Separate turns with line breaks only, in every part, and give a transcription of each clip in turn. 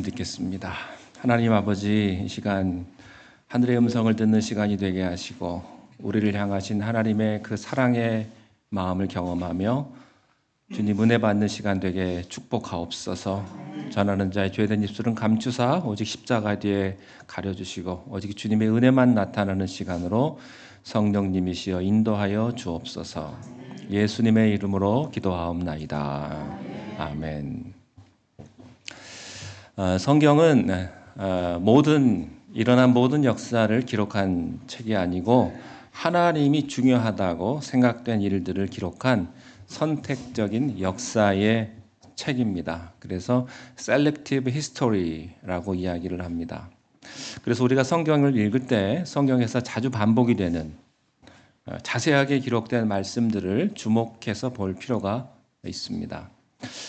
듣겠습니다. 하나님 아버지, 이 시간 하늘의 음성을 듣는 시간이 되게 하시고 우리를 향하신 하나님의 그 사랑의 마음을 경험하며 주님 은혜 받는 시간 되게 축복하옵소서. 전하는 자의 죄된 입술은 감추사 오직 십자가 뒤에 가려주시고 오직 주님의 은혜만 나타나는 시간으로 성령님이시여 인도하여 주옵소서. 예수님의 이름으로 기도하옵나이다. 아멘. 성경은 일어난 모든 역사를 기록한 책이 아니고 하나님이 중요하다고 생각된 일들을 기록한 선택적인 역사의 책입니다. 그래서 Selective History라고 이야기를 합니다. 그래서 우리가 성경을 읽을 때 성경에서 자주 반복이 되는 자세하게 기록된 말씀들을 주목해서 볼 필요가 있습니다.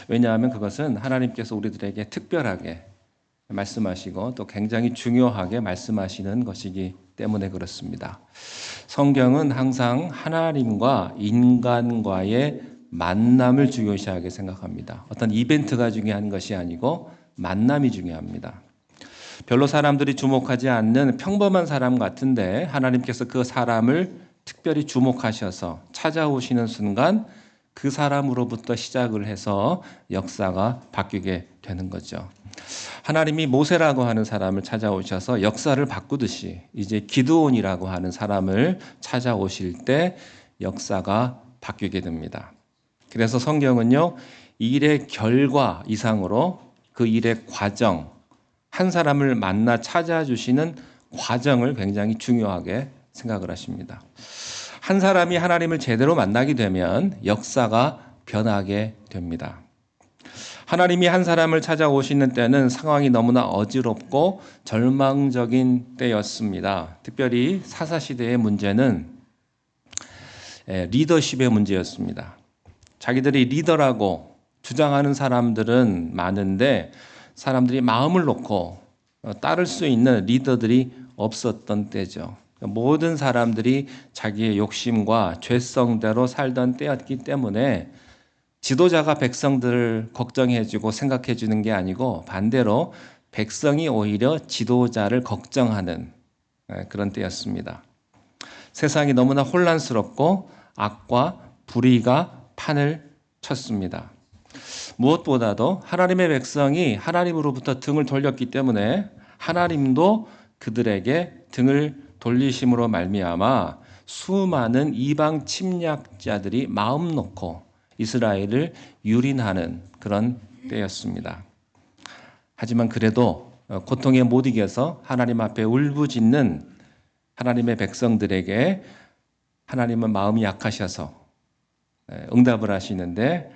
왜냐하면 그것은 하나님께서 우리들에게 특별하게 말씀하시고 또 굉장히 중요하게 말씀하시는 것이기 때문에 그렇습니다. 성경은 항상 하나님과 인간과의 만남을 중요시하게 생각합니다. 어떤 이벤트가 중요한 것이 아니고 만남이 중요합니다. 별로 사람들이 주목하지 않는 평범한 사람 같은데 하나님께서 그 사람을 특별히 주목하셔서 찾아오시는 순간 그 사람으로부터 시작을 해서 역사가 바뀌게 되는 거죠. 하나님이 모세라고 하는 사람을 찾아오셔서 역사를 바꾸듯이 이제 기드온이라고 하는 사람을 찾아오실 때 역사가 바뀌게 됩니다. 그래서 성경은요, 일의 결과 이상으로 그 일의 과정, 한 사람을 만나 찾아주시는 과정을 굉장히 중요하게 생각을 하십니다. 한 사람이 하나님을 제대로 만나게 되면 역사가 변하게 됩니다. 하나님이 한 사람을 찾아오시는 때는 상황이 너무나 어지럽고 절망적인 때였습니다. 특별히 사사시대의 문제는 리더십의 문제였습니다. 자기들이 리더라고 주장하는 사람들은 많은데 사람들이 마음을 놓고 따를 수 있는 리더들이 없었던 때죠. 모든 사람들이 자기의 욕심과 죄성대로 살던 때였기 때문에 지도자가 백성들을 걱정해주고 생각해주는 게 아니고 반대로 백성이 오히려 지도자를 걱정하는 그런 때였습니다. 세상이 너무나 혼란스럽고 악과 불의가 판을 쳤습니다. 무엇보다도 하나님의 백성이 하나님으로부터 등을 돌렸기 때문에 하나님도 그들에게 등을 돌리심으로 말미암아 수많은 이방 침략자들이 마음 놓고 이스라엘을 유린하는 그런 때였습니다. 하지만 그래도 고통에 못 이겨서 하나님 앞에 울부짖는 하나님의 백성들에게 하나님은 마음이 약하셔서 응답을 하시는데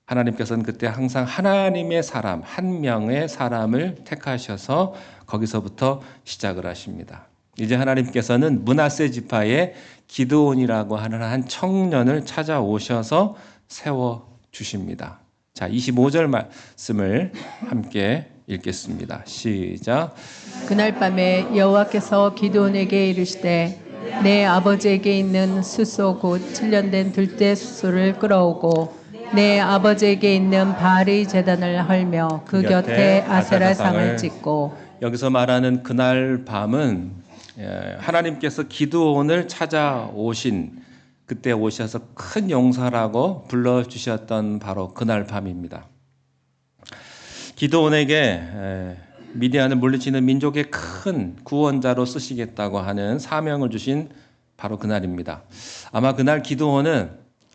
하나님께서는 그때 항상 하나님의 사람, 한 명의 사람을 택하셔서 거기서부터 시작을 하십니다. 이제 하나님께서는 므낫세 지파의 기드온이라고 하는 한 청년을 찾아오셔서 세워주십니다. 자, 25절 말씀을 함께 읽겠습니다. 시작.
그날 밤에 여호와께서 기드온에게 이르시되 내 아버지에게 있는 수소 곧 7년 들대 수소를 끌어오고 내 아버지에게 있는 바알의 제단을 헐며 그 곁에 아세라 상을 찍고.
여기서 말하는 그날 밤은 하나님께서 기드온을 찾아오신 그때 오셔서 큰 용사라고 불러주셨던 바로 그날 밤입니다. 기드온에게 미디안을 물리치는 민족의 큰 구원자로 쓰시겠다고 하는 사명을 주신 바로 그날입니다. 아마 그날 기드온은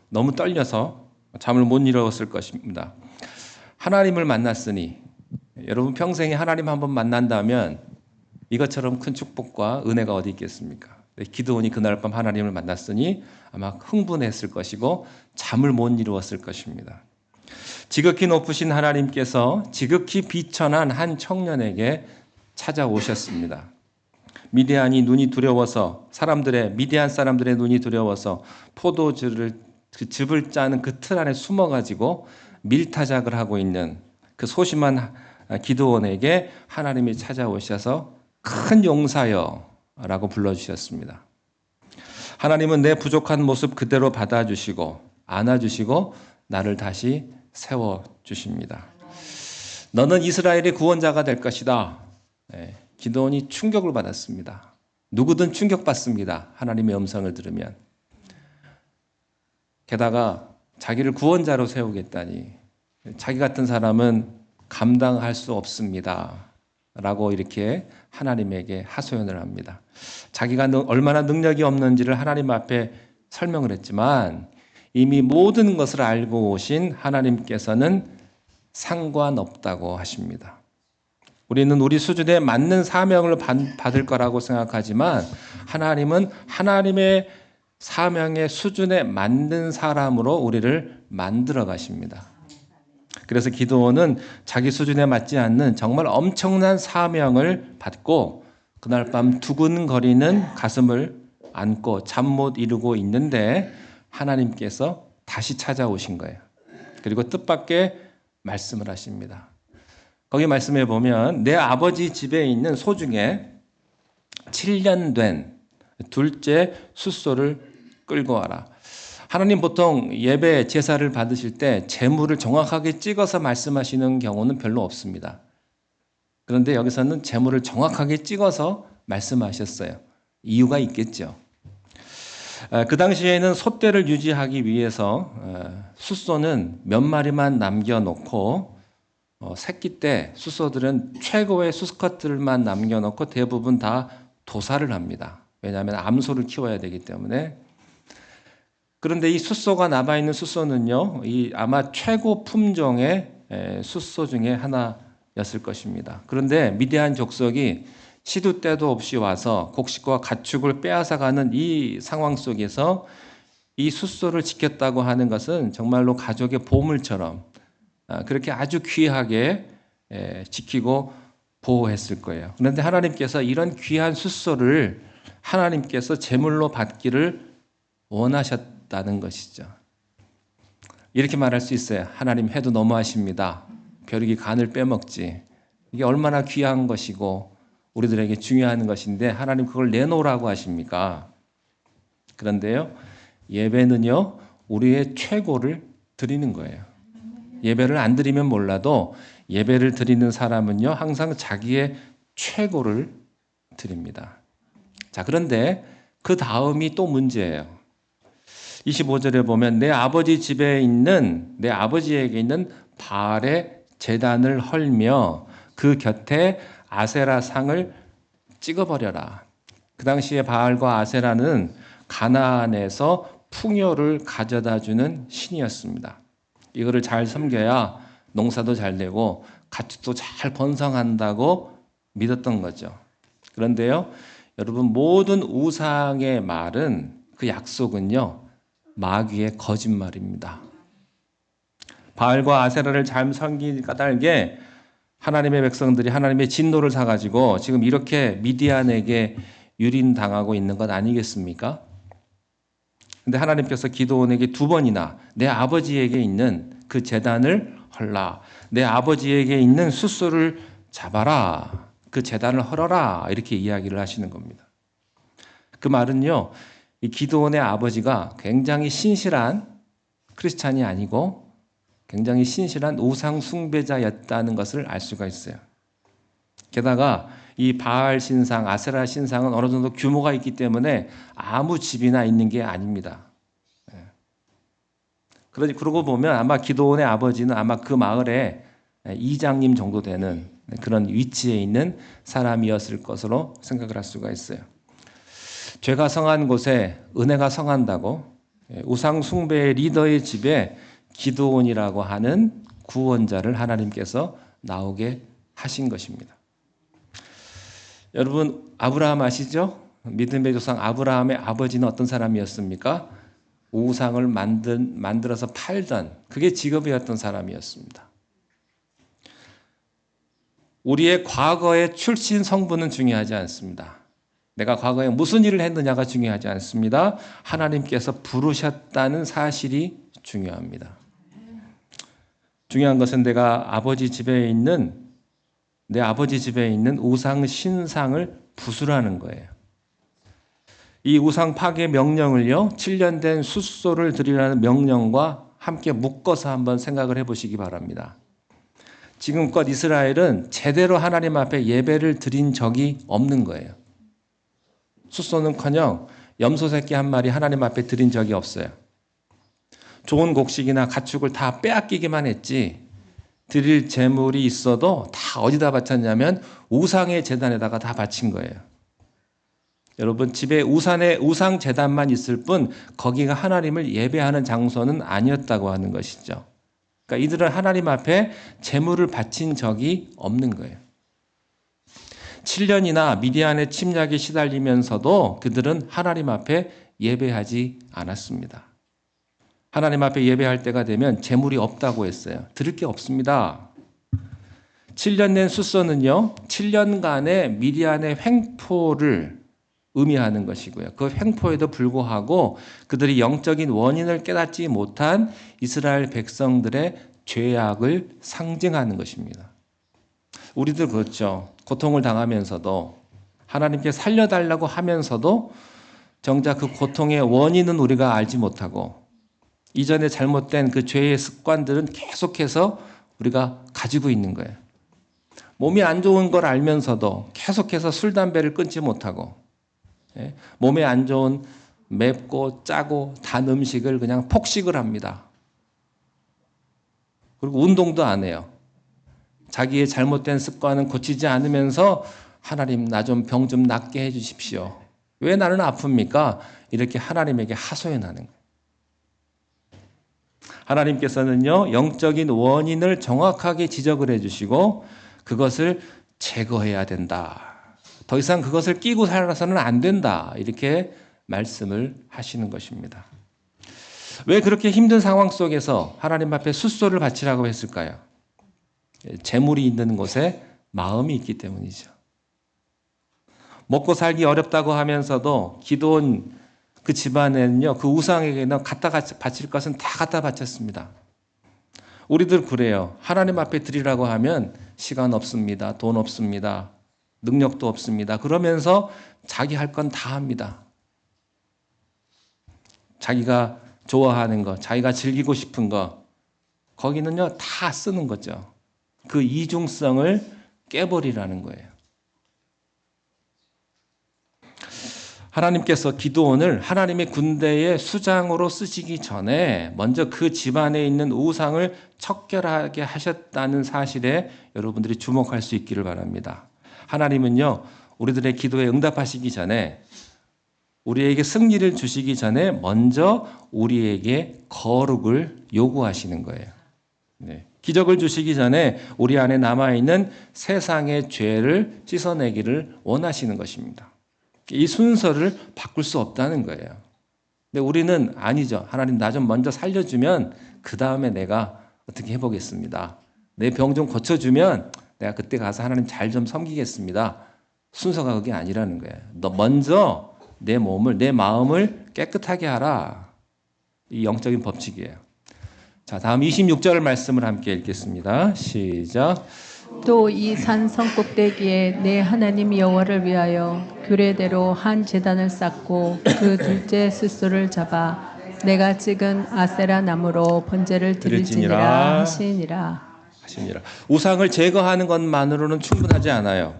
너무 떨려서 잠을 못 이루었을 것입니다. 하나님을 만났으니 여러분 평생에 하나님 한번 만난다면 이것처럼 큰 축복과 은혜가 어디 있겠습니까? 기드온이 그날 밤 하나님을 만났으니 아마 흥분했을 것이고 잠을 못 이루었을 것입니다. 지극히 높으신 하나님께서 지극히 비천한 한 청년에게 찾아오셨습니다. 미디안이 눈이 두려워서 미디안 사람들의 눈이 두려워서 즙을 짜는 그 틀 안에 숨어가지고 밀타작을 하고 있는 그 소심한 기드온에게 하나님이 찾아오셔서 큰 용사여 라고 불러주셨습니다. 하나님은 내 부족한 모습 그대로 받아주시고 안아주시고 나를 다시 세워주십니다. 너는 이스라엘의 구원자가 될 것이다. 기드온이 충격을 받았습니다. 누구든 충격받습니다. 하나님의 음성을 들으면. 게다가 자기를 구원자로 세우겠다니 자기 같은 사람은 감당할 수 없습니다. 라고 이렇게 하나님에게 하소연을 합니다. 자기가 얼마나 능력이 없는지를 하나님 앞에 설명을 했지만 이미 모든 것을 알고 오신 하나님께서는 상관없다고 하십니다. 우리는 우리 수준에 맞는 사명을 받을 거라고 생각하지만 하나님은 하나님의 사명의 수준에 맞는 사람으로 우리를 만들어 가십니다. 그래서 기드온은 자기 수준에 맞지 않는 정말 엄청난 사명을 받고 그날 밤 두근거리는 가슴을 안고 잠 못 이루고 있는데 하나님께서 다시 찾아오신 거예요. 그리고 뜻밖의 말씀을 하십니다. 거기 말씀해 보면 내 아버지 집에 있는 소 중에 7년 된 둘째 숫소를 끌고 와라. 하나님 보통 예배 제사를 받으실 때 제물을 정확하게 찍어서 말씀하시는 경우는 별로 없습니다. 그런데 여기서는 제물을 정확하게 찍어서 말씀하셨어요. 이유가 있겠죠. 그 당시에는 소떼를 유지하기 위해서 숫소는 몇 마리만 남겨놓고 새끼 때 숫소들은 최고의 수컷들만 남겨놓고 대부분 다 도살을 합니다. 왜냐하면 암소를 키워야 되기 때문에. 그런데 이 숫소가 남아있는 숫소는요, 아마 최고 품종의 숫소 중에 하나였을 것입니다. 그런데 미디안 족속이 시도 때도 없이 와서 곡식과 가축을 빼앗아가는 이 상황 속에서 이 숫소를 지켰다고 하는 것은 정말로 가족의 보물처럼 그렇게 아주 귀하게 지키고 보호했을 거예요. 그런데 하나님께서 이런 귀한 숫소를 하나님께서 제물로 받기를 원하셨다는 것이죠. 이렇게 말할 수 있어요. 하나님 해도 너무하십니다. 벼룩이 간을 빼먹지. 이게 얼마나 귀한 것이고 우리들에게 중요한 것인데 하나님 그걸 내놓으라고 하십니까? 그런데요, 예배는요, 우리의 최고를 드리는 거예요. 예배를 안 드리면 몰라도 예배를 드리는 사람은요, 항상 자기의 최고를 드립니다. 자, 그런데 그 다음이 또 문제예요. 25절에 보면 내 아버지 집에 있는 내 아버지에게 있는 바알의 제단을 헐며 그 곁에 아세라 상을 찍어버려라. 그 당시에 바알과 아세라는 가나안에서 풍요를 가져다 주는 신이었습니다. 이거를 잘 섬겨야 농사도 잘 되고 가축도 잘 번성한다고 믿었던 거죠. 그런데요, 여러분 모든 우상의 말은 그 약속은요, 마귀의 거짓말입니다. 바알과 아세라를 잘 섬긴 까닭에 하나님의 백성들이 하나님의 진노를 사가지고 지금 이렇게 미디안에게 유린당하고 있는 것 아니겠습니까? 근데 하나님께서 기드온에게 두 번이나 내 아버지에게 있는 그 제단을 헐라. 내 아버지에게 있는 숫소를 잡아라. 그 제단을 헐어라. 이렇게 이야기를 하시는 겁니다. 그 말은요, 이 기드온의 아버지가 굉장히 신실한 크리스찬이 아니고 굉장히 신실한 우상 숭배자였다는 것을 알 수가 있어요. 게다가 이 바알 신상, 아세라 신상은 어느 정도 규모가 있기 때문에 아무 집이나 있는 게 아닙니다. 그러고 보면 아마 기드온의 아버지는 아마 그 마을에 이장님 정도 되는 그런 위치에 있는 사람이었을 것으로 생각을 할 수가 있어요. 죄가 성한 곳에 은혜가 성한다고 우상 숭배의 리더의 집에 기드온이라고 하는 구원자를 하나님께서 나오게 하신 것입니다. 여러분 아브라함 아시죠? 믿음의 조상 아브라함의 아버지는 어떤 사람이었습니까? 우상을 만들어서 팔던 그게 직업이었던 사람이었습니다. 우리의 과거의 출신 성분은 중요하지 않습니다. 내가 과거에 무슨 일을 했느냐가 중요하지 않습니다. 하나님께서 부르셨다는 사실이 중요합니다. 중요한 것은 내 아버지 집에 있는 우상 신상을 부수라는 거예요. 이 우상 파괴 명령을요, 7년 된 숫소를 드리라는 명령과 함께 묶어서 한번 생각을 해보시기 바랍니다. 지금껏 이스라엘은 제대로 하나님 앞에 예배를 드린 적이 없는 거예요. 숫소는커녕 염소 새끼 한 마리 하나님 앞에 드린 적이 없어요. 좋은 곡식이나 가축을 다 빼앗기기만 했지 드릴 재물이 있어도 다 어디다 바쳤냐면 우상의 제단에다가 다 바친 거예요. 여러분 집에 우상 제단만 있을 뿐 거기가 하나님을 예배하는 장소는 아니었다고 하는 것이죠. 그러니까 이들은 하나님 앞에 재물을 바친 적이 없는 거예요. 7년이나 미디안의 침략에 시달리면서도 그들은 하나님 앞에 예배하지 않았습니다. 하나님 앞에 예배할 때가 되면 재물이 없다고 했어요. 드릴 게 없습니다. 7년 낸 숫소는요, 7년간의 미디안의 횡포를 의미하는 것이고요. 그 횡포에도 불구하고 그들이 영적인 원인을 깨닫지 못한 이스라엘 백성들의 죄악을 상징하는 것입니다. 우리도 그렇죠. 고통을 당하면서도 하나님께 살려달라고 하면서도 정작 그 고통의 원인은 우리가 알지 못하고 이전에 잘못된 그 죄의 습관들은 계속해서 우리가 가지고 있는 거예요. 몸이 안 좋은 걸 알면서도 계속해서 술, 담배를 끊지 못하고 몸에 안 좋은 맵고 짜고 단 음식을 그냥 폭식을 합니다. 그리고 운동도 안 해요. 자기의 잘못된 습관은 고치지 않으면서 하나님 나 좀 병 좀 낫게 해 주십시오. 왜 나는 아픕니까? 이렇게 하나님에게 하소연하는 거예요. 하나님께서는요, 영적인 원인을 정확하게 지적을 해 주시고 그것을 제거해야 된다. 더 이상 그것을 끼고 살아서는 안 된다. 이렇게 말씀을 하시는 것입니다. 왜 그렇게 힘든 상황 속에서 하나님 앞에 숫소를 바치라고 했을까요? 재물이 있는 곳에 마음이 있기 때문이죠. 먹고 살기 어렵다고 하면서도 기도원 그 집안에는요, 그 우상에게는 갖다 바칠 것은 다 갖다 바쳤습니다. 우리들 그래요. 하나님 앞에 드리라고 하면 시간 없습니다. 돈 없습니다. 능력도 없습니다. 그러면서 자기 할 건 다 합니다. 자기가 좋아하는 거, 자기가 즐기고 싶은 거, 거기는요, 다 쓰는 거죠. 그 이중성을 깨버리라는 거예요. 하나님께서 기드온을 하나님의 군대의 수장으로 쓰시기 전에 먼저 그 집안에 있는 우상을 척결하게 하셨다는 사실에 여러분들이 주목할 수 있기를 바랍니다. 하나님은요, 우리들의 기도에 응답하시기 전에 우리에게 승리를 주시기 전에 먼저 우리에게 거룩을 요구하시는 거예요. 네. 기적을 주시기 전에 우리 안에 남아있는 세상의 죄를 씻어내기를 원하시는 것입니다. 이 순서를 바꿀 수 없다는 거예요. 근데 우리는 아니죠. 하나님 나 좀 먼저 살려주면 그 다음에 내가 어떻게 해보겠습니다. 내 병 좀 고쳐주면 내가 그때 가서 하나님 잘 좀 섬기겠습니다. 순서가 그게 아니라는 거예요. 너 먼저 내 몸을, 내 마음을 깨끗하게 하라. 이 영적인 법칙이에요. 자, 다음 26절 말씀을 함께 읽겠습니다. 시작.
또 이 산 성꼭대기에 내 하나님 여호와를 위하여 규례대로 한 제단을 쌓고 그 둘째 숫소를 잡아 내가 찍은 아세라 나무로 번제를 드릴지니라 하시니라.
우상을 제거하는 것만으로는 충분하지 않아요.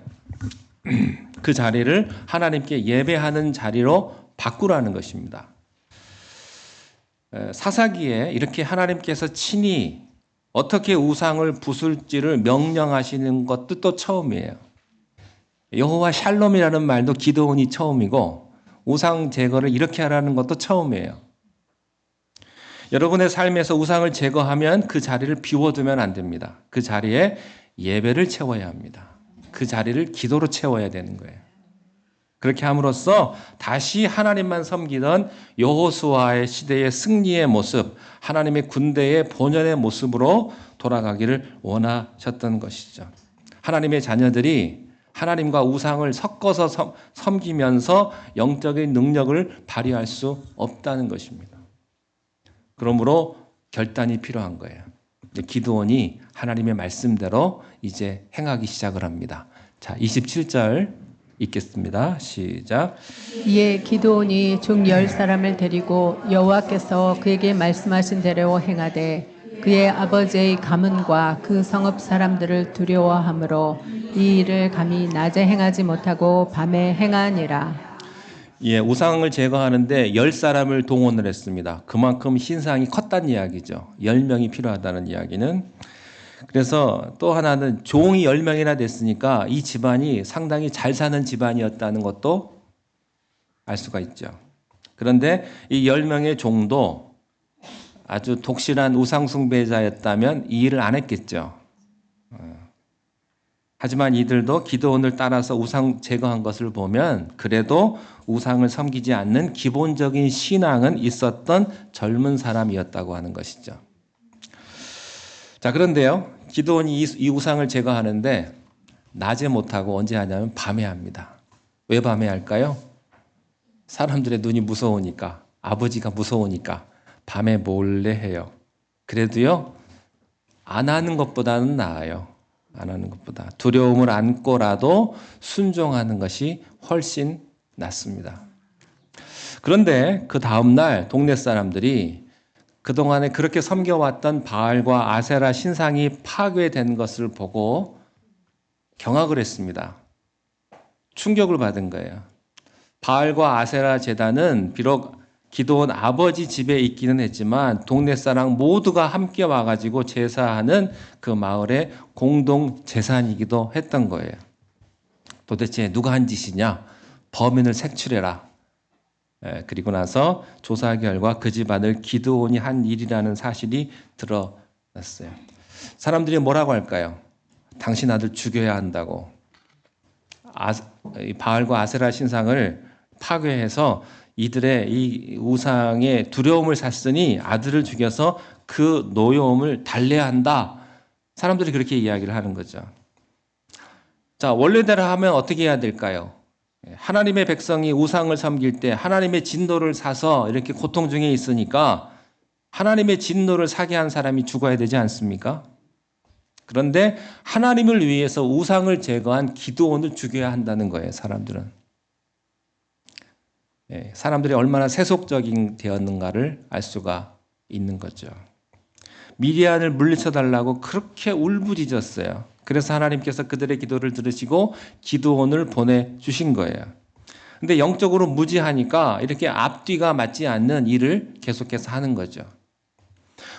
그 자리를 하나님께 예배하는 자리로 바꾸라는 것입니다. 사사기에 이렇게 하나님께서 친히 어떻게 우상을 부술지를 명령하시는 것도 또 처음이에요. 여호와 샬롬이라는 말도 기드온이 처음이고 우상 제거를 이렇게 하라는 것도 처음이에요. 여러분의 삶에서 우상을 제거하면 그 자리를 비워두면 안 됩니다. 그 자리에 예배를 채워야 합니다. 그 자리를 기도로 채워야 되는 거예요. 그렇게 함으로써 다시 하나님만 섬기던 여호수아의 시대의 승리의 모습, 하나님의 군대의 본연의 모습으로 돌아가기를 원하셨던 것이죠. 하나님의 자녀들이 하나님과 우상을 섞어서 섬기면서 영적인 능력을 발휘할 수 없다는 것입니다. 그러므로 결단이 필요한 거예요. 기드온이 하나님의 말씀대로 이제 행하기 시작을 합니다. 자, 27절 읽겠습니다. 시작.
이에 기드온이 중 10사람을 데리고 여호와께서 그에게 말씀하신 대로 행하되 그의 아버지의 가문과 그 성읍 사람들을 두려워하므로 이 일을 감히 낮에 행하지 못하고 밤에 행하니라.
예, 우상을 제거하는데 10사람을 동원을 했습니다. 그만큼 신상이 컸다는 이야기죠. 10명이 필요하다는 이야기는. 그래서 또 하나는 종이 10명이나 됐으니까 이 집안이 상당히 잘 사는 집안이었다는 것도 알 수가 있죠. 그런데 이 10명의 종도 아주 독실한 우상숭배자였다면 이 일을 안 했겠죠. 하지만 이들도 기드온을 따라서 우상 제거한 것을 보면 그래도 우상을 섬기지 않는 기본적인 신앙은 있었던 젊은 사람이었다고 하는 것이죠. 자, 그런데요, 기드온이 이 우상을 제거하는데 낮에 못하고 언제 하냐면 밤에 합니다. 왜 밤에 할까요? 사람들의 눈이 무서우니까, 아버지가 무서우니까 밤에 몰래 해요. 그래도요, 안 하는 것보다는 나아요. 안 하는 것보다. 두려움을 안고라도 순종하는 것이 훨씬 낫습니다. 그런데 그 다음날 동네 사람들이 그동안에 그렇게 섬겨왔던 바알과 아세라 신상이 파괴된 것을 보고 경악을 했습니다. 충격을 받은 거예요. 바알과 아세라 제단은 비록 기드온 아버지 집에 있기는 했지만 동네 사람 모두가 함께 와가지고 제사하는 그 마을의 공동 재산이기도 했던 거예요. 도대체 누가 한 짓이냐? 범인을 색출해라. 그리고 나서 조사 결과 그 집안을 기드온이 한 일이라는 사실이 드러났어요. 사람들이 뭐라고 할까요? 당신 아들 죽여야 한다고. 바알과 아세라 신상을 파괴해서 이들의 이 우상의 두려움을 샀으니 아들을 죽여서 그 노여움을 달래야 한다. 사람들이 그렇게 이야기를 하는 거죠. 자, 원래대로 하면 어떻게 해야 될까요? 하나님의 백성이 우상을 섬길 때 하나님의 진노를 사서 이렇게 고통 중에 있으니까 하나님의 진노를 사게 한 사람이 죽어야 되지 않습니까? 그런데 하나님을 위해서 우상을 제거한 기드온을 죽여야 한다는 거예요, 사람들은. 사람들이 얼마나 세속적인 되었는가를 알 수가 있는 거죠. 미디안을 물리쳐달라고 그렇게 울부짖었어요. 그래서 하나님께서 그들의 기도를 들으시고 기드온을 보내주신 거예요. 근데 영적으로 무지하니까 이렇게 앞뒤가 맞지 않는 일을 계속해서 하는 거죠.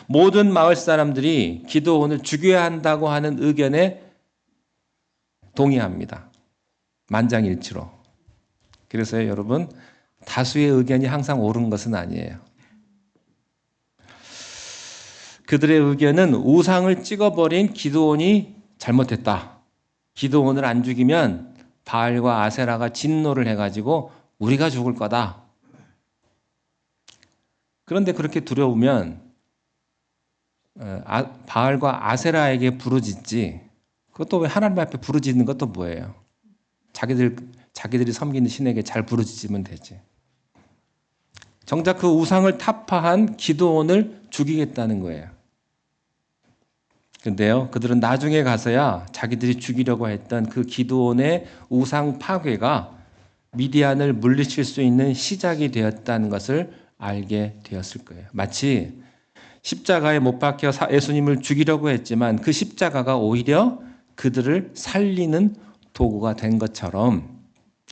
모든 마을 사람들이 기드온을 죽여야 한다고 하는 의견에 동의합니다. 만장일치로. 그래서요, 여러분, 다수의 의견이 항상 옳은 것은 아니에요. 그들의 의견은 우상을 찍어버린 기드온이 잘못했다. 기드온을 안 죽이면 바알과 아세라가 진노를 해가지고 우리가 죽을 거다. 그런데 그렇게 두려우면 바알과 아세라에게 부르짖지. 그것도 왜 하나님 앞에 부르짖는 것도 뭐예요? 자기들이 섬기는 신에게 잘 부르짖으면 되지. 정작 그 우상을 타파한 기드온을 죽이겠다는 거예요. 그런데요, 그들은 나중에 가서야 자기들이 죽이려고 했던 그 기드온의 우상 파괴가 미디안을 물리칠 수 있는 시작이 되었다는 것을 알게 되었을 거예요. 마치 십자가에 못 박혀 예수님을 죽이려고 했지만 그 십자가가 오히려 그들을 살리는 도구가 된 것처럼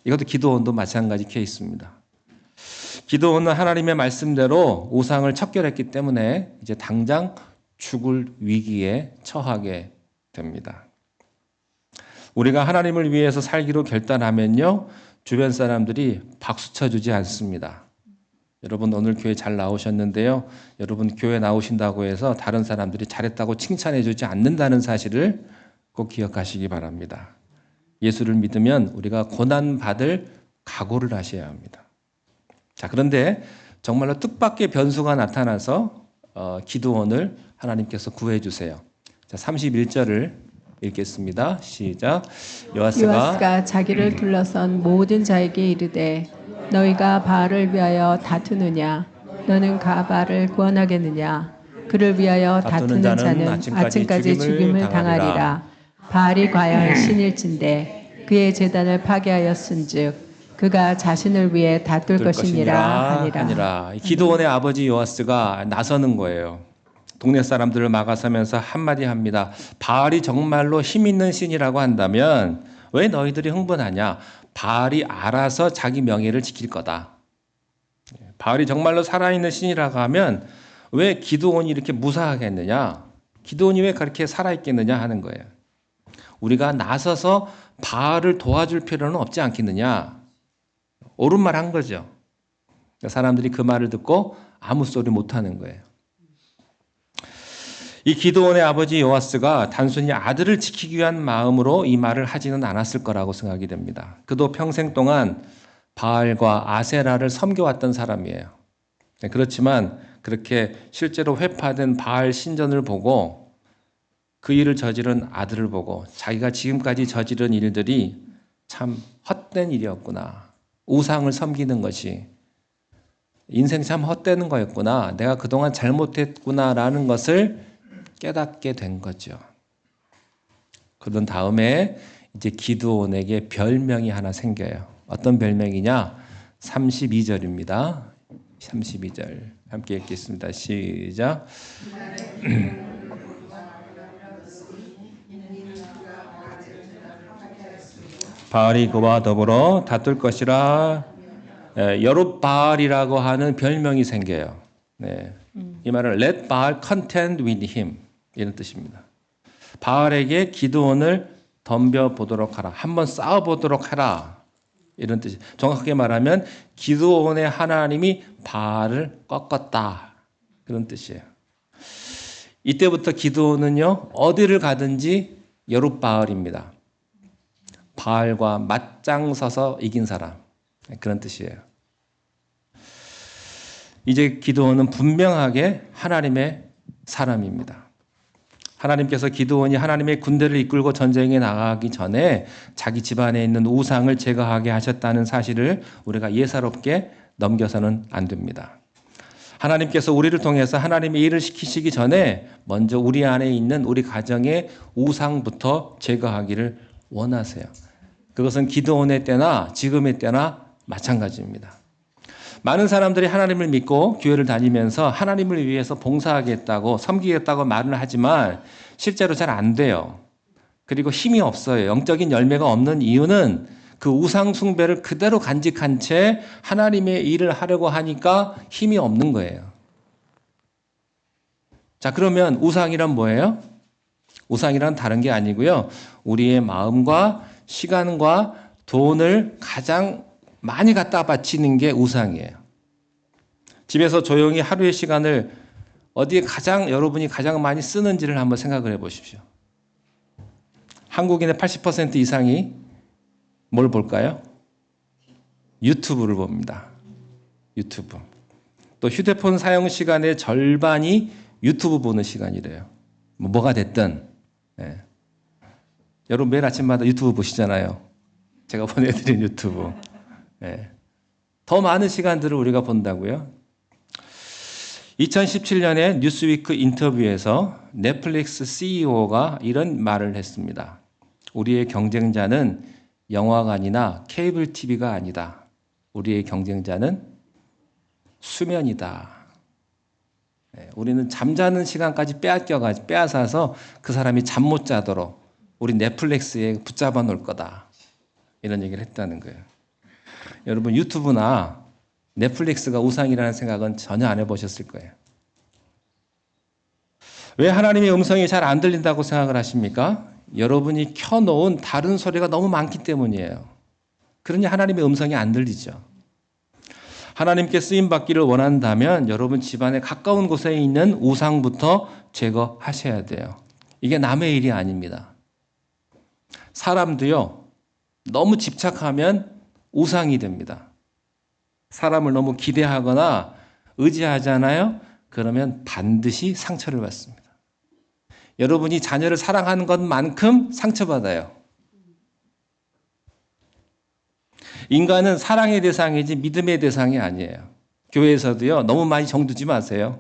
이것도 기드온도 마찬가지 케이스입니다. 기드온은 하나님의 말씀대로 우상을 척결했기 때문에 이제 당장 죽을 위기에 처하게 됩니다. 우리가 하나님을 위해서 살기로 결단하면요, 주변 사람들이 박수 쳐주지 않습니다. 여러분 오늘 교회 잘 나오셨는데요, 여러분 교회 나오신다고 해서 다른 사람들이 잘했다고 칭찬해주지 않는다는 사실을 꼭 기억하시기 바랍니다. 예수를 믿으면 우리가 고난받을 각오를 하셔야 합니다. 자, 그런데 정말로 뜻밖의 변수가 나타나서 기드온을 하나님께서 구해주세요. 자, 31절을 읽겠습니다. 시작.
요아스가 자기를 둘러선 모든 자에게 이르되 너희가 바알을 위하여 다투느냐? 너는 바알을 구원하겠느냐? 그를 위하여 다투는 자는 아침까지 죽임을 당하리라. 바알이 과연 신일진데 그의 제단을 파괴하였은즉 그가 자신을 위해 다툴 것이니라 하니라.
기드온의 아버지 요아스가 나서는 거예요. 동네 사람들을 막아서면서 한마디 합니다. 바알이 정말로 힘 있는 신이라고 한다면 왜 너희들이 흥분하냐? 바알이 알아서 자기 명예를 지킬 거다. 바알이 정말로 살아있는 신이라고 하면 왜 기드온이 이렇게 무사하겠느냐? 기드온이 왜 그렇게 살아있겠느냐 하는 거예요. 우리가 나서서 바알을 도와줄 필요는 없지 않겠느냐? 옳은 말 한 거죠. 사람들이 그 말을 듣고 아무 소리 못하는 거예요. 이 기드온의 아버지 요아스가 단순히 아들을 지키기 위한 마음으로 이 말을 하지는 않았을 거라고 생각이 됩니다. 그도 평생 동안 바알과 아세라를 섬겨왔던 사람이에요. 그렇지만 그렇게 실제로 회파된 바알 신전을 보고 그 일을 저지른 아들을 보고 자기가 지금까지 저지른 일들이 참 헛된 일이었구나. 우상을 섬기는 것이 인생 참 헛되는 거였구나. 내가 그동안 잘못했구나라는 것을 깨닫게 된 거죠. 그런 다음에 이제 기드온에게 별명이 하나 생겨요. 어떤 별명이냐? 32절입니다. 32절 함께 읽겠습니다. 시작. 바알이 그와 더불어 다툴 것이라. 여룻바알이라고 하는 별명이 생겨요. 네. 이 말은 let Baal contend with him 이런 뜻입니다. 바알에게 기드온을 덤벼보도록 하라. 한번 싸워보도록 하라. 이런 뜻이. 정확하게 말하면 기드온의 하나님이 바알을 꺾었다. 그런 뜻이에요. 이때부터 기드온은요 어디를 가든지 여룻바알입니다. 바알과 맞짱 서서 이긴 사람. 그런 뜻이에요. 이제 기드온은 분명하게 하나님의 사람입니다. 하나님께서 기드온이 하나님의 군대를 이끌고 전쟁에 나가기 전에 자기 집안에 있는 우상을 제거하게 하셨다는 사실을 우리가 예사롭게 넘겨서는 안 됩니다. 하나님께서 우리를 통해서 하나님의 일을 시키시기 전에 먼저 우리 안에 있는 우리 가정의 우상부터 제거하기를 원하세요. 그것은 기드온의 때나 지금의 때나 마찬가지입니다. 많은 사람들이 하나님을 믿고 교회를 다니면서 하나님을 위해서 봉사하겠다고 섬기겠다고 말을 하지만 실제로 잘 안 돼요. 그리고 힘이 없어요. 영적인 열매가 없는 이유는 그 우상 숭배를 그대로 간직한 채 하나님의 일을 하려고 하니까 힘이 없는 거예요. 자, 그러면 우상이란 뭐예요? 우상이란 다른 게 아니고요. 우리의 마음과 시간과 돈을 가장 많이 갖다 바치는 게 우상이에요. 집에서 조용히 하루의 시간을 어디에 여러분이 가장 많이 쓰는지를 한번 생각을 해 보십시오. 한국인의 80% 이상이 뭘 볼까요? 유튜브를 봅니다. 유튜브. 또 휴대폰 사용 시간의 절반이 유튜브 보는 시간이래요. 뭐가 됐든. 네. 여러분 매일 아침마다 유튜브 보시잖아요. 제가 보내드린 유튜브. 네. 더 많은 시간들을 우리가 본다고요. 2017년에 뉴스위크 인터뷰에서 넷플릭스 CEO가 이런 말을 했습니다. 우리의 경쟁자는 영화관이나 케이블 TV가 아니다. 우리의 경쟁자는 수면이다. 네. 우리는 잠자는 시간까지 빼앗아서 그 사람이 잠 못 자도록 우리 넷플릭스에 붙잡아 놓을 거다. 이런 얘기를 했다는 거예요. 여러분 유튜브나 넷플릭스가 우상이라는 생각은 전혀 안 해보셨을 거예요. 왜 하나님의 음성이 잘 안 들린다고 생각을 하십니까? 여러분이 켜놓은 다른 소리가 너무 많기 때문이에요. 그러니 하나님의 음성이 안 들리죠. 하나님께 쓰임받기를 원한다면 여러분 집안에 가까운 곳에 있는 우상부터 제거하셔야 돼요. 이게 남의 일이 아닙니다. 사람도요, 너무 집착하면 우상이 됩니다. 사람을 너무 기대하거나 의지하잖아요. 그러면 반드시 상처를 받습니다. 여러분이 자녀를 사랑하는 것만큼 상처받아요. 인간은 사랑의 대상이지 믿음의 대상이 아니에요. 교회에서도요, 너무 많이 정두지 마세요.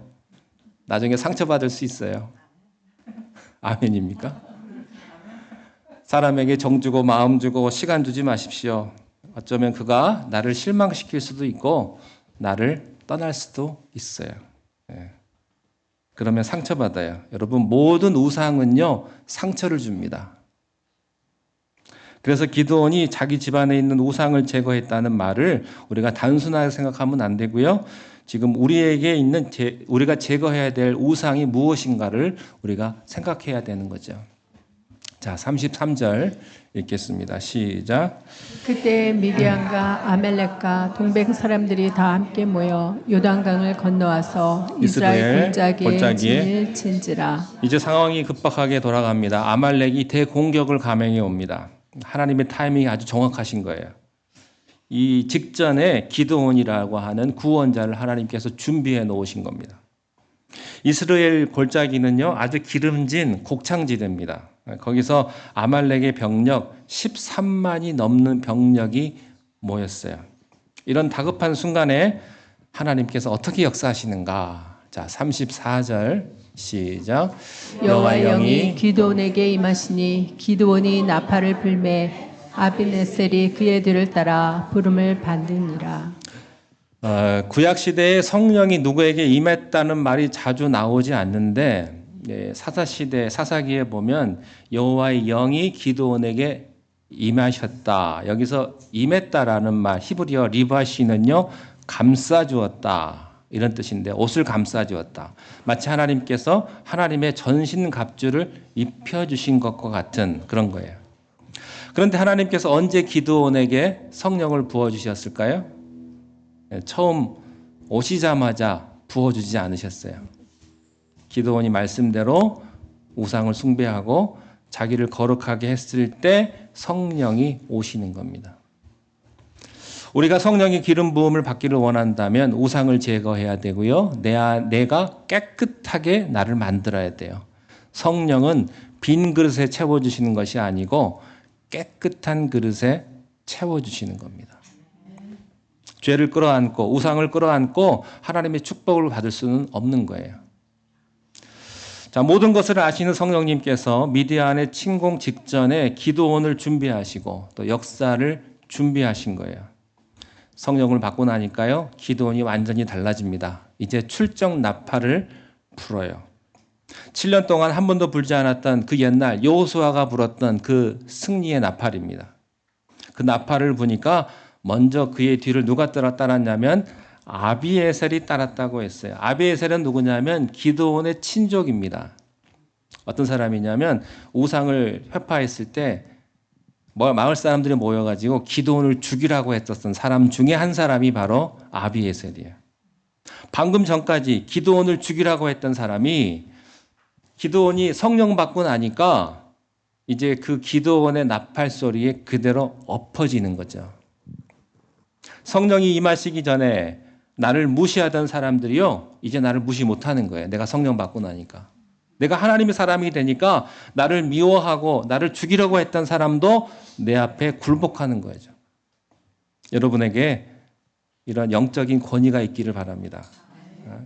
나중에 상처받을 수 있어요. 아멘입니까? 사람에게 정 주고 마음 주고 시간 주지 마십시오. 어쩌면 그가 나를 실망시킬 수도 있고 나를 떠날 수도 있어요. 네. 그러면 상처받아요. 여러분, 모든 우상은요, 상처를 줍니다. 그래서 기드온이 자기 집안에 있는 우상을 제거했다는 말을 우리가 단순하게 생각하면 안 되고요. 지금 우리에게 있는 우리가 제거해야 될 우상이 무엇인가를 우리가 생각해야 되는 거죠. 자, 33절 읽겠습니다. 시작.
그때 미디안과 아멜렉과 동백 사람들이 다 함께 모여 요단강을 건너와서 이스라엘 골짜기에 진을 친지라.
이제 상황이 급박하게 돌아갑니다. 아말렉이 대공격을 감행해 옵니다. 하나님의 타이밍이 아주 정확하신 거예요. 이 직전에 기드온이라고 하는 구원자를 하나님께서 준비해 놓으신 겁니다. 이스라엘 골짜기는요, 아주 기름진 곡창지대입니다. 거기서 아말렉의 병력 13만이 넘는 병력이 모였어요. 이런 다급한 순간에 하나님께서 어떻게 역사하시는가? 자, 34절 시작.
여호와의 영이 기드온에게 임하시니 기드온이 나팔을 불매 아비네셀이 그의 뒤를 따라 부름을 받느니라.
구약 시대에 성령이 누구에게 임했다는 말이 자주 나오지 않는데 사사 시대 사사기에 보면 여호와의 영이 기드온에게 임하셨다. 여기서 임했다라는 말 히브리어 리바시는요, 감싸 주었다. 이런 뜻인데 옷을 감싸 주었다. 마치 하나님께서 하나님의 전신 갑주를 입혀 주신 것과 같은 그런 거예요. 그런데 하나님께서 언제 기드온에게 성령을 부어 주셨을까요? 처음 오시자마자 부어 주지 않으셨어요. 기드온이 말씀대로 우상을 숭배하고 자기를 거룩하게 했을 때 성령이 오시는 겁니다. 우리가 성령의 기름 부음을 받기를 원한다면 우상을 제거해야 되고요. 내가 깨끗하게 나를 만들어야 돼요. 성령은 빈 그릇에 채워주시는 것이 아니고 깨끗한 그릇에 채워주시는 겁니다. 죄를 끌어안고 우상을 끌어안고 하나님의 축복을 받을 수는 없는 거예요. 자, 모든 것을 아시는 성령님께서 미디안의 침공 직전에 기드온을 준비하시고 또 역사를 준비하신 거예요. 성령을 받고 나니까요, 기드온이 완전히 달라집니다. 이제 출정 나팔을 불어요. 7년 동안 한 번도 불지 않았던 그 옛날 여호수아가 불었던 그 승리의 나팔입니다. 그 나팔을 부니까 먼저 그의 뒤를 누가 따랐냐면 아비에셀이 따랐다고 했어요. 아비에셀은 누구냐면 기드온의 친족입니다. 어떤 사람이냐면 우상을 회파했을 때 마을 사람들이 모여가지고 기드온을 죽이라고 했었던 사람 중에 한 사람이 바로 아비에셀이에요. 방금 전까지 기드온을 죽이라고 했던 사람이 기드온이 성령 받고 나니까 이제 그 기드온의 나팔 소리에 그대로 엎어지는 거죠. 성령이 임하시기 전에 나를 무시하던 사람들이요, 이제 나를 무시 못하는 거예요. 내가 성령 받고 나니까. 내가 하나님의 사람이 되니까 나를 미워하고 나를 죽이려고 했던 사람도 내 앞에 굴복하는 거죠. 여러분에게 이런 영적인 권위가 있기를 바랍니다.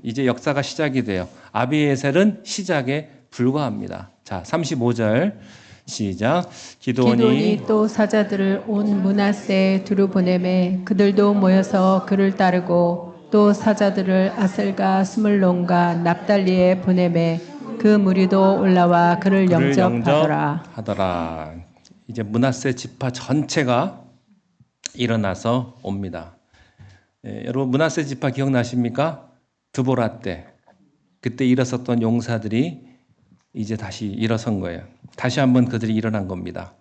이제 역사가 시작이 돼요. 아비에셀은 시작에 불과합니다. 자, 35절 시작. 기드온이
또 사자들을 온 므낫세에 두루 보내매 그들도 모여서 그를 따르고 또 사자들을 아셀과 스물론과 납달리에 보내매 그 무리도 올라와 그를 영접하더라.
이제 므낫세 지파 전체가 일어나서 옵니다. 여러분 므낫세 지파 기억나십니까? 드보라 때 그때 일어섰던 용사들이 이제 다시 일어선 거예요. 다시 한번 그들이 일어난 겁니다.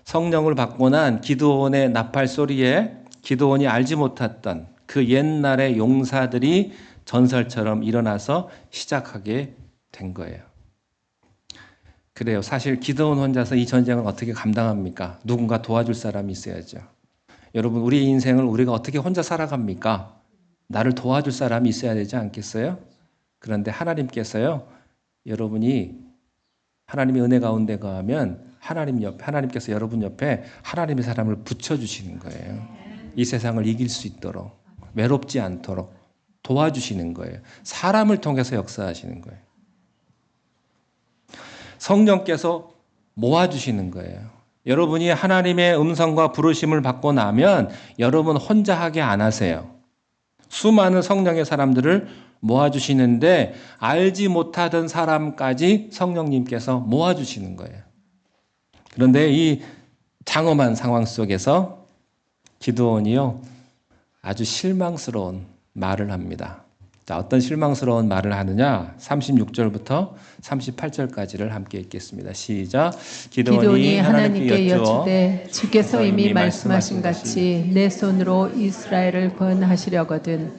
성령을 받고 난 기드온의 나팔 소리에 기드온이 알지 못했던 그 옛날의 용사들이 전설처럼 일어나서 시작하게 된 거예요. 그래요. 사실 기드온 혼자서 이 전쟁을 어떻게 감당합니까? 누군가 도와줄 사람이 있어야죠. 여러분, 우리 인생을 우리가 어떻게 혼자 살아갑니까? 나를 도와줄 사람이 있어야 되지 않겠어요? 그런데 하나님께서요, 여러분이 하나님의 은혜 가운데 가면 하나님께서 여러분 옆에 하나님의 사람을 붙여주시는 거예요. 이 세상을 이길 수 있도록, 외롭지 않도록 도와주시는 거예요. 사람을 통해서 역사하시는 거예요. 성령께서 모아주시는 거예요. 여러분이 하나님의 음성과 부르심을 받고 나면 여러분 혼자 하게 안 하세요. 수많은 성령의 사람들을 모아주시는데 알지 못하던 사람까지 성령님께서 모아주시는 거예요. 그런데 이 장엄한 상황 속에서 기드온이요, 아주 실망스러운 말을 합니다. 자, 어떤 실망스러운 말을 하느냐? 36절부터 38절까지를 함께 읽겠습니다. 시작.
기드온이 하나님께 여쭈되 주께서 이미 말씀하신 같이 내 손으로 이스라엘을 구원하시려거든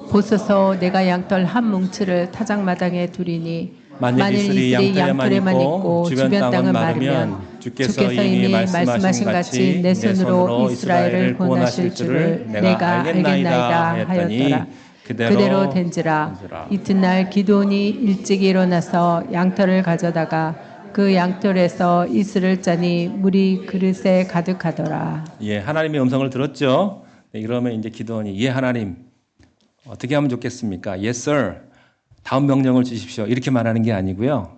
보소서 내가 양털 한 뭉치를 타작마당에 두리니 만일 이슬이 양털에만 있고 주변 땅은 마르면 주께서 이미 말씀하신 같이 내 손으로 이스라엘을 구원하실 줄을 내가 알겠나이다 하였더라. 그대로 된지라. 이튿날 기드온이 일찍 일어나서 양털을 가져다가 그 양털에서 이슬을 짜니 물이 그릇에 가득하더라.
예, 하나님의 음성을 들었죠. 네, 그러면 이제 기드온이 예 하나님 어떻게 하면 좋겠습니까? Yes sir. 다음 명령을 주십시오. 이렇게 말하는 게 아니고요.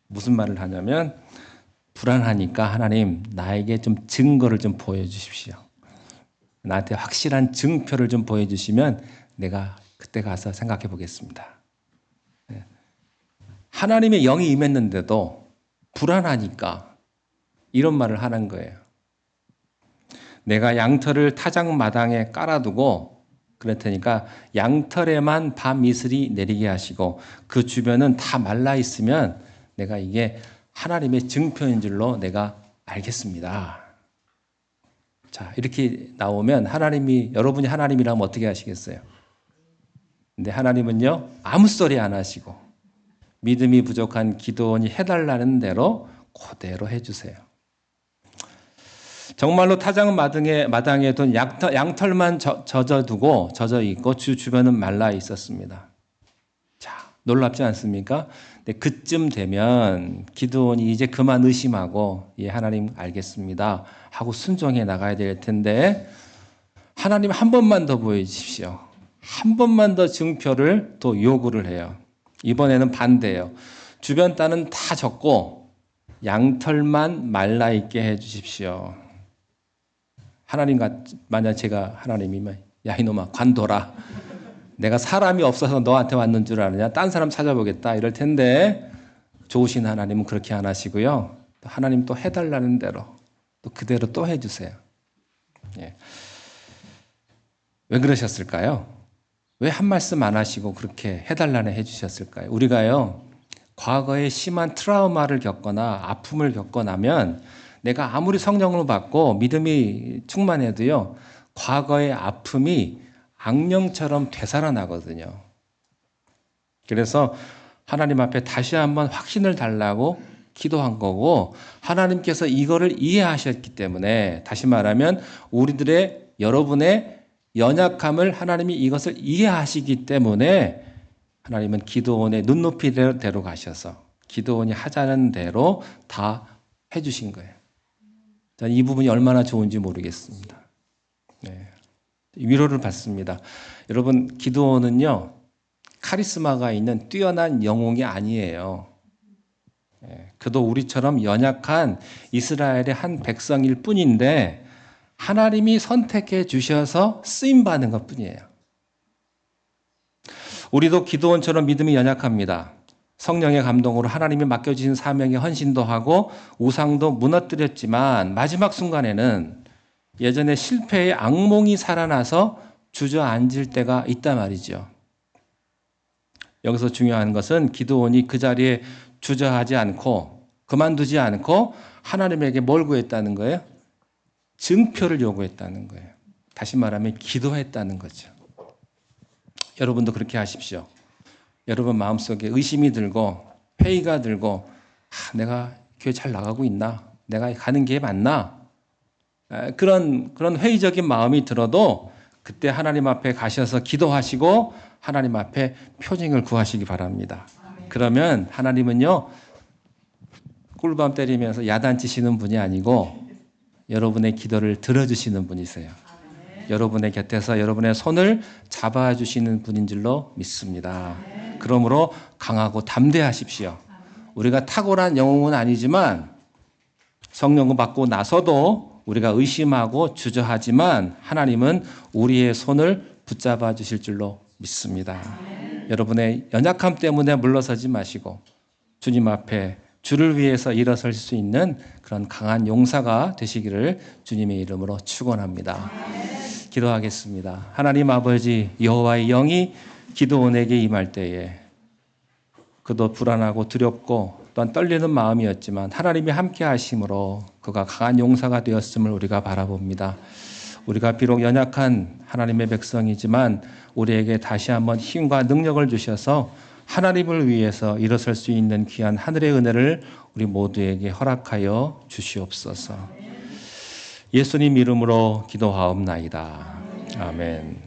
무슨 말을 하냐면 불안하니까 하나님 나에게 좀 증거를 좀 보여주십시오. 나한테 확실한 증표를 좀 보여주시면 내가 그때 가서 생각해 보겠습니다. 하나님의 영이 임했는데도 불안하니까 이런 말을 하는 거예요. 내가 양털을 타작마당에 깔아두고 그럴 테니까 양털에만 밤 이슬이 내리게 하시고 그 주변은 다 말라 있으면 내가 이게 하나님의 증표인 줄로 내가 알겠습니다. 자, 이렇게 나오면 하나님이, 여러분이 하나님이라면 어떻게 하시겠어요? 근데 하나님은요, 아무 소리 안 하시고 믿음이 부족한 기드온이 해달라는 대로 그대로 해주세요. 정말로 타작마당에 둔 양털만 젖어 있고 주변은 말라 있었습니다. 자, 놀랍지 않습니까? 근데 그쯤 되면 기드온이 이제 그만 의심하고 예, 하나님 알겠습니다 하고 순종해 나가야 될 텐데 하나님 한 번만 더 보여주십시오. 한 번만 더 증표를 또 요구를 해요. 이번에는 반대예요. 주변 땅은 다 젖고 양털만 말라 있게 해 주십시오. 만약 제가 하나님이면 야 이놈아 관둬라. 내가 사람이 없어서 너한테 왔는 줄 아느냐? 딴 사람 찾아보겠다 이럴 텐데 좋으신 하나님은 그렇게 안 하시고요. 하나님 또 해달라는 대로 또 그대로 또 해주세요. 예. 왜 그러셨을까요? 왜 한 말씀 안 하시고 그렇게 해달라는 해주셨을까요? 우리가요, 과거에 심한 트라우마를 겪거나 아픔을 겪고 나면 내가 아무리 성령을 받고 믿음이 충만해도요, 과거의 아픔이 악령처럼 되살아나거든요. 그래서 하나님 앞에 다시 한번 확신을 달라고 기도한 거고 하나님께서 이거를 이해하셨기 때문에 다시 말하면 여러분의 연약함을 하나님이 이것을 이해하시기 때문에 하나님은 기드온의 눈높이대로 가셔서 기드온이 하자는 대로 다 해주신 거예요. 저는 이 부분이 얼마나 좋은지 모르겠습니다. 네. 위로를 받습니다. 여러분 기드온은요 카리스마가 있는 뛰어난 영웅이 아니에요. 그도 우리처럼 연약한 이스라엘의 한 백성일 뿐인데 하나님이 선택해 주셔서 쓰임받는 것 뿐이에요. 우리도 기드온처럼 믿음이 연약합니다. 성령의 감동으로 하나님이 맡겨주신 사명에 헌신도 하고 우상도 무너뜨렸지만 마지막 순간에는 예전에 실패의 악몽이 살아나서 주저앉을 때가 있단 말이죠. 여기서 중요한 것은 기드온이 그 자리에 주저하지 않고 그만두지 않고 하나님에게 뭘 구했다는 거예요? 증표를 요구했다는 거예요. 다시 말하면 기도했다는 거죠. 여러분도 그렇게 하십시오. 여러분 마음속에 의심이 들고 회의가 들고 내가 교회 잘 나가고 있나? 내가 가는 게 맞나? 그런 회의적인 마음이 들어도 그때 하나님 앞에 가셔서 기도하시고 하나님 앞에 표징을 구하시기 바랍니다. 그러면 하나님은요 꿀밤 때리면서 야단치시는 분이 아니고 여러분의 기도를 들어주시는 분이세요. 여러분의 곁에서 여러분의 손을 잡아주시는 분인 줄로 믿습니다. 그러므로 강하고 담대하십시오. 우리가 탁월한 영웅은 아니지만 성령을 받고 나서도 우리가 의심하고 주저하지만 하나님은 우리의 손을 붙잡아 주실 줄로 믿습니다. 여러분의 연약함 때문에 물러서지 마시고 주님 앞에 주를 위해서 일어설 수 있는 그런 강한 용사가 되시기를 주님의 이름으로 축원합니다. 기도하겠습니다. 하나님 아버지, 여호와의 영이 기드온에게 임할 때에 그도 불안하고 두렵고 또한 떨리는 마음이었지만 하나님이 함께 하심으로 그가 강한 용사가 되었음을 우리가 바라봅니다. 우리가 비록 연약한 하나님의 백성이지만 우리에게 다시 한번 힘과 능력을 주셔서 하나님을 위해서 일어설 수 있는 귀한 하늘의 은혜를 우리 모두에게 허락하여 주시옵소서. 예수님 이름으로 기도하옵나이다. 아멘.